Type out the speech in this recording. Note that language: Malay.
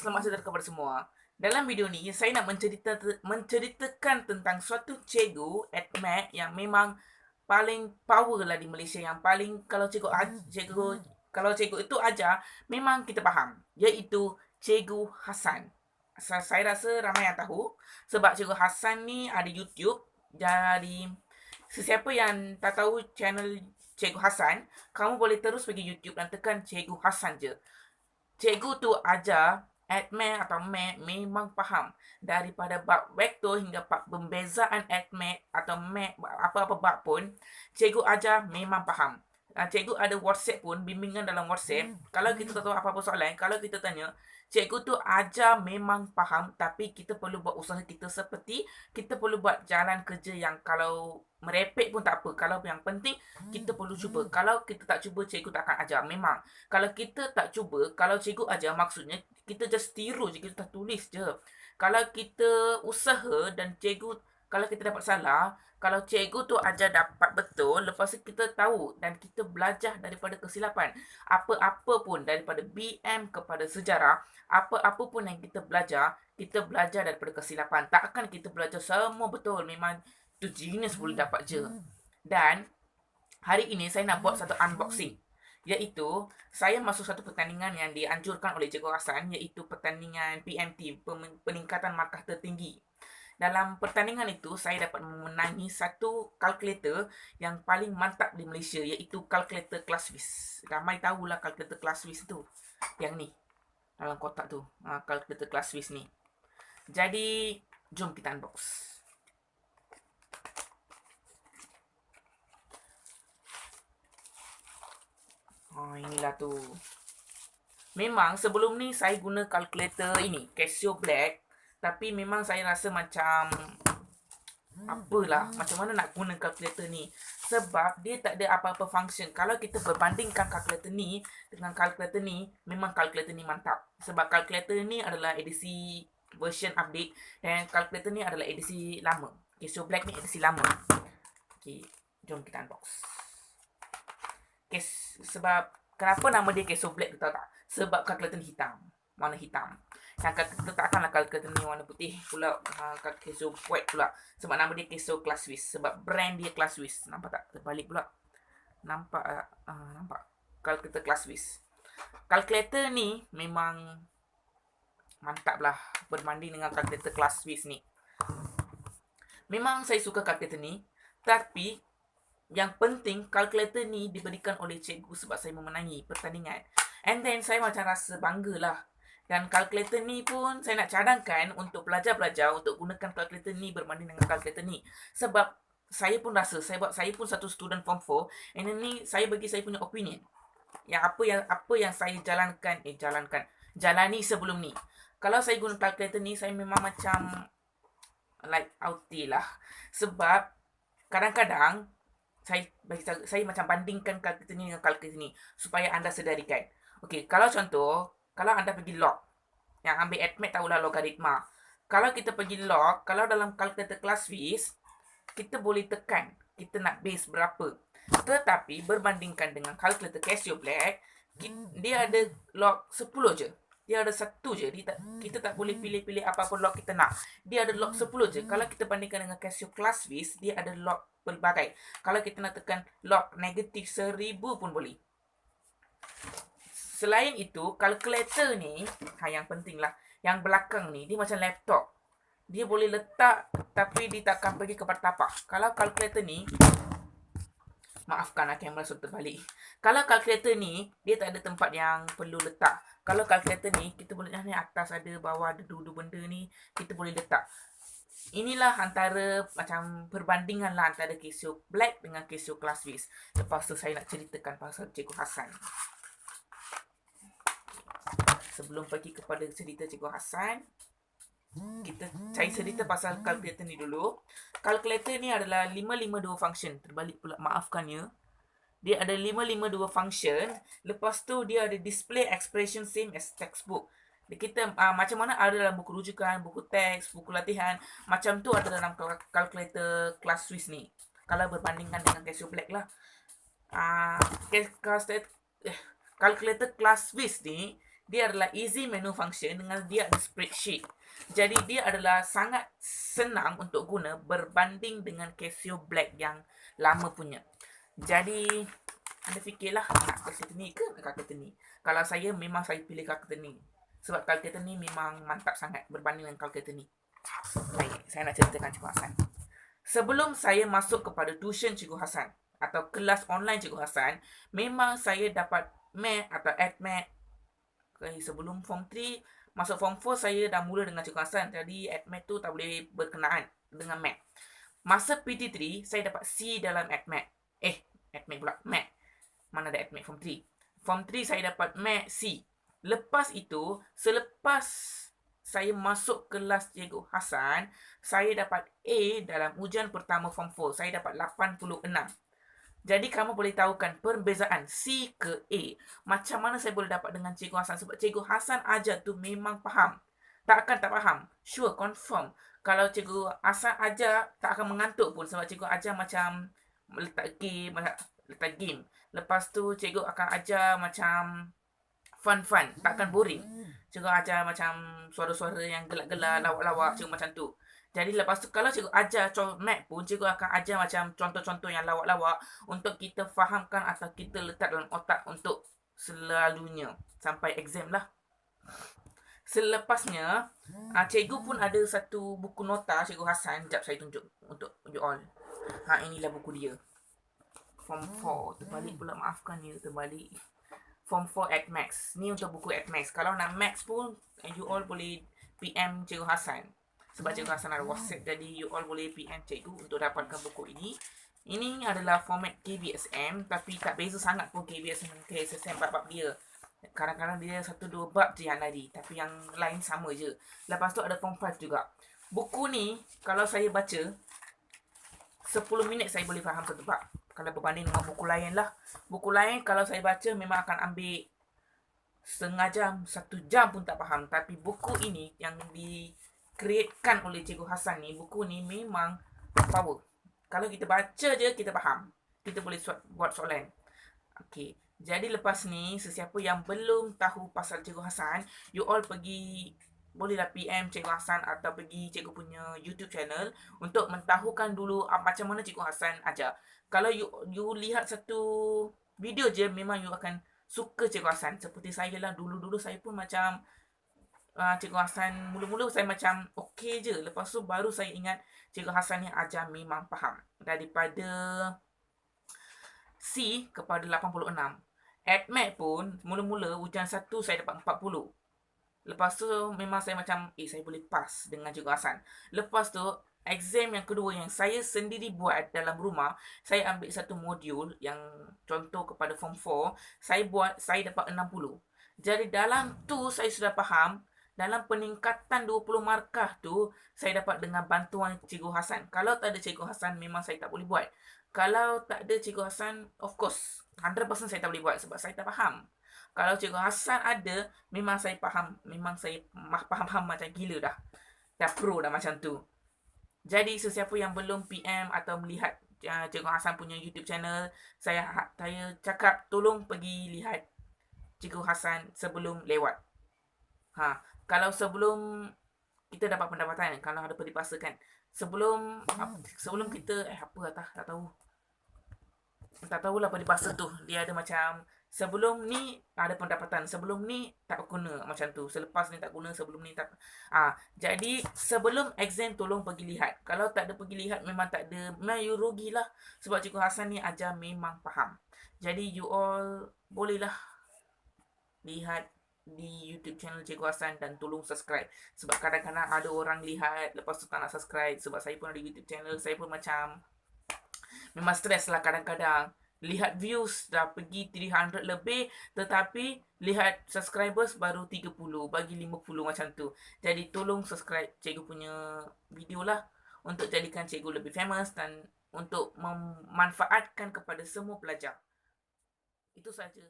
selamat sejahtera kepada semua. Dalam video ni, saya nak menceritakan tentang suatu cikgu AdMath yang memang paling power lah di Malaysia. Yang paling kalau cikgu itu ajar, memang kita faham. Iaitu Cikgu Hassan. Saya rasa ramai yang tahu. Sebab Cikgu Hassan ni ada YouTube. Jadi, sesiapa yang tak tahu channel Cikgu Hassan, kamu boleh terus pergi YouTube dan tekan Cikgu Hassan je. Cikgu tu ajar AdMath atau Math memang faham. Daripada bab vektor hingga bab pembezaan AdMath atau Math, apa-apa bab pun, cikgu ajar memang faham. Cikgu ada WhatsApp pun, bimbingan dalam WhatsApp. Kalau kita tak tahu apa-apa soalan, kalau kita tanya, cikgu tu ajar memang faham, tapi kita perlu buat usaha kita seperti kita perlu buat jalan kerja yang kalau merepek pun tak apa. Kalau yang penting, kita perlu cuba. Kalau kita tak cuba, cikgu tak akan ajar. Memang. Kalau kita tak cuba, kalau cikgu ajar, maksudnya kita just tiru je, kita tulis je. Kalau kita usaha dan cikgu, kalau kita dapat salah, kalau cikgu tu ajar dapat betul, lepas tu kita tahu dan kita belajar daripada kesilapan. Apa-apa pun, daripada BM kepada sejarah, apa-apa pun yang kita belajar daripada kesilapan. Takkan kita belajar semua betul, memang tu genius boleh dapat je. Dan hari ini saya nak buat satu unboxing. Iaitu, saya masuk satu pertandingan yang dianjurkan oleh Cikgu Hassan, iaitu pertandingan PMT, peningkatan markah tertinggi. Dalam pertandingan itu, saya dapat memenangi satu kalkulator yang paling mantap di Malaysia, iaitu kalkulator Classwiz. Ramai tahulah kalkulator Classwiz tu. Yang ni, dalam kotak tu. Kalkulator Classwiz ni. Jadi, jom kita unbox. Inilah tu. Memang sebelum ni saya guna kalkulator ini, Casio Black. Tapi memang saya rasa macam apalah, macam mana nak guna kalkulator ni. Sebab dia tak ada apa-apa function. Kalau kita berbandingkan kalkulator ni dengan kalkulator ni, memang kalkulator ni mantap. Sebab kalkulator ni adalah edisi version update dan kalkulator ni adalah edisi lama. Casio Black ni edisi lama. Okay, jom kita unbox. Okay, sebab kenapa nama dia Casio Black, tu tahu tak? Sebab kalkulator ni hitam, warna hitam. Yang kalkulator takkanlah kalkulator ni warna putih pula, Casio white pula. Sebab nama dia Casio Classwiz. Sebab brand dia Classwiz. Nampak tak? Terbalik pula. Nampak kalkulator Classwiz. Kalkulator ni memang mantap lah berbanding dengan kalkulator Classwiz ni. Memang saya suka kalkulator ni, tapi yang penting, kalkulator ni diberikan oleh cikgu sebab saya memenangi pertandingan. And then, saya macam rasa bangga lah. Dan kalkulator ni pun saya nak cadangkan untuk pelajar-pelajar untuk gunakan kalkulator ni berbanding dengan kalkulator ni. Sebab saya pun rasa, saya pun satu student form 4. And then ni, saya bagi saya punya opinion. Yang apa yang saya jalani sebelum ni. Kalau saya guna kalkulator ni, saya memang macam like outie lah. Sebab kadang-kadang, saya macam bandingkan kalkulator ni dengan kalkulator ni supaya anda sedarikan. Okey, kalau contoh, kalau anda pergi log, yang ambil AdMath tahulah logaritma. Kalau kita pergi log, kalau dalam kalkulator Classwiz, kita boleh tekan kita nak base berapa. Tetapi berbandingkan dengan kalkulator Casio Black, dia ada log 10 je. Dia ada satu je. Kita tak boleh pilih-pilih apa-apa log kita nak. Dia ada log 10 je. Kalau kita bandingkan dengan Casio Classwiz, dia ada log pelbagai. Kalau kita nak tekan log negatif 1000 pun boleh. Selain itu, kalkulator ni, yang penting lah, yang belakang ni, dia macam laptop. Dia boleh letak, tapi dia takkan pergi kepada tapak. Kalau kalkulator ni, maafkan kamera sudah terbalik. Kalau kalkulator ni, dia tak ada tempat yang perlu letak. Kalau kalkulator ni, kita boleh ni atas ada, bawah ada dua-dua benda ni, kita boleh letak. Inilah antara macam perbandingan lah antara Casio Black dengan Casio Classwiz. Lepas tu saya nak ceritakan pasal Cikgu Hassan. Sebelum pergi kepada cerita Cikgu Hassan, saya cerita pasal kalkulator ni dulu. Kalkulator ni adalah 552 function. Terbalik pula, maafkan ya. Dia ada 552 function. Lepas tu dia ada display expression same as textbook. Kita macam mana ada dalam buku rujukan, buku teks, buku latihan, macam tu ada dalam kalkulator Classwiz ni. Kalau berbandingkan dengan Casio Black lah. Kalkulator Classwiz ni Dia adalah easy menu function dengan dia ada spreadsheet. Jadi dia adalah sangat senang untuk guna berbanding dengan Casio Black yang lama punya. Jadi anda fikirlah nak calculator ni ke nak calculator ni. Kalau saya memang saya pilih calculator ni. Sebab calculator ni memang mantap sangat berbanding dengan calculator ni. Baik, saya nak ceritakan Cikgu Hassan. Sebelum saya masuk kepada tuition Cikgu Hassan atau kelas online Cikgu Hassan, memang saya dapat math atau AdMath. Okay, sebelum form 3, masuk form 4 saya dah mula dengan Cikgu Hassan. Jadi AdMath tu tak boleh berkenaan dengan math. Masa PT3, saya dapat C dalam AdMath. AdMath pula, math. Mana ada AdMath form 3. Form 3 saya dapat math C. Lepas itu, selepas saya masuk kelas Cikgu Hassan, saya dapat A dalam ujian pertama form 4. Saya dapat 86. Jadi kamu boleh tahu kan perbezaan C ke A. Macam mana saya boleh dapat dengan Cikgu Hassan? Sebab Cikgu Hassan ajar tu memang faham. Tak faham. Sure, confirm. Kalau Cikgu Hassan ajar, tak akan mengantuk pun. Sebab Cikgu ajar macam letak game. Lepas tu Cikgu akan ajar macam fun. Tak akan boring. Cikgu ajar macam suara-suara yang gelak-gelak, lawak-lawak. Cikgu macam tu. Jadi lepas tu kalau cikgu ajar math pun, cikgu akan ajar macam contoh-contoh yang lawak-lawak untuk kita fahamkan atau kita letak dalam otak untuk selalunya. Sampai exam lah. Selepasnya, cikgu pun ada satu buku nota Cikgu Hassan. Sekejap saya tunjuk untuk you all. Inilah buku dia. Form 4. Terbalik pula, maafkan ya, terbalik. Form 4 at Max. Ni untuk buku at Max. Kalau nak Max pun, you all boleh PM Cikgu Hassan. Sebab Cikgu Hassan ada WhatsApp, jadi you all boleh PM cikgu untuk dapatkan buku ini. Ini adalah format KBSM, tapi tak beza sangat pun KBSM dan KSSM bab-bab dia. Kadang-kadang dia 1-2 bab je yang lari, tapi yang lain sama je. Lepas tu ada form 5 juga. Buku ni, kalau saya baca, 10 minit saya boleh faham satu bab. Kalau berbanding dengan buku lain lah. Buku lain kalau saya baca memang akan ambil setengah jam, 1 jam pun tak faham. Tapi buku ini yang createkan oleh Cikgu Hassan ni, buku ni memang power. Kalau kita baca je, kita faham. Kita boleh buat soalan. Okay. Jadi lepas ni, sesiapa yang belum tahu pasal Cikgu Hassan, you all pergi, bolehlah PM Cikgu Hassan atau pergi cikgu punya YouTube channel untuk mentahukan dulu macam mana Cikgu Hassan ajar. Kalau you lihat satu video je, memang you akan suka Cikgu Hassan. Seperti saya lah, dulu-dulu saya pun macam Cikgu Hassan, mula-mula saya macam okey je. Lepas tu baru saya ingat Cikgu Hassan ni ajar memang faham. Daripada C kepada 86. AdMath pun, mula-mula ujian 1 saya dapat 40. Lepas tu memang saya macam, saya boleh pass dengan Cikgu Hassan. Lepas tu, exam yang kedua yang saya sendiri buat dalam rumah, saya ambil satu modul yang contoh kepada form 4, saya dapat 60. Jadi dalam tu saya sudah faham. Dalam peningkatan 20 markah tu, saya dapat dengan bantuan Cikgu Hassan. Kalau tak ada Cikgu Hassan, memang saya tak boleh buat. Kalau tak ada Cikgu Hassan, of course, 100% saya tak boleh buat sebab saya tak faham. Kalau Cikgu Hassan ada, memang saya faham. Memang saya faham macam gila dah. Dah pro dah macam tu. Jadi, sesiapa yang belum PM atau melihat Cikgu Hassan punya YouTube channel, saya cakap tolong pergi lihat Cikgu Hassan sebelum lewat. Kalau sebelum kita dapat pendapatan, kalau ada peribahasa kan, sebelum kita tak tahulah peribahasa tu. Dia ada macam sebelum ni ada pendapatan, sebelum ni tak guna macam tu, selepas ni tak guna, sebelum ni tak. Jadi sebelum exam tolong pergi lihat. Kalau tak ada pergi lihat, memang tak ada, memang you rugilah. Sebab Cikgu Hassan ni ajar memang faham. Jadi you all bolehlah lihat di YouTube channel Cikgu Hassan dan tolong subscribe. Sebab kadang-kadang ada orang lihat lepas tu tak nak subscribe. Sebab saya pun ada YouTube channel, saya pun macam memang stres lah kadang-kadang. Lihat views dah pergi 300 lebih, tetapi lihat subscribers baru 30, bagi 50 macam tu. Jadi tolong subscribe cikgu punya video lah untuk jadikan cikgu lebih famous dan untuk memanfaatkan kepada semua pelajar. Itu saja.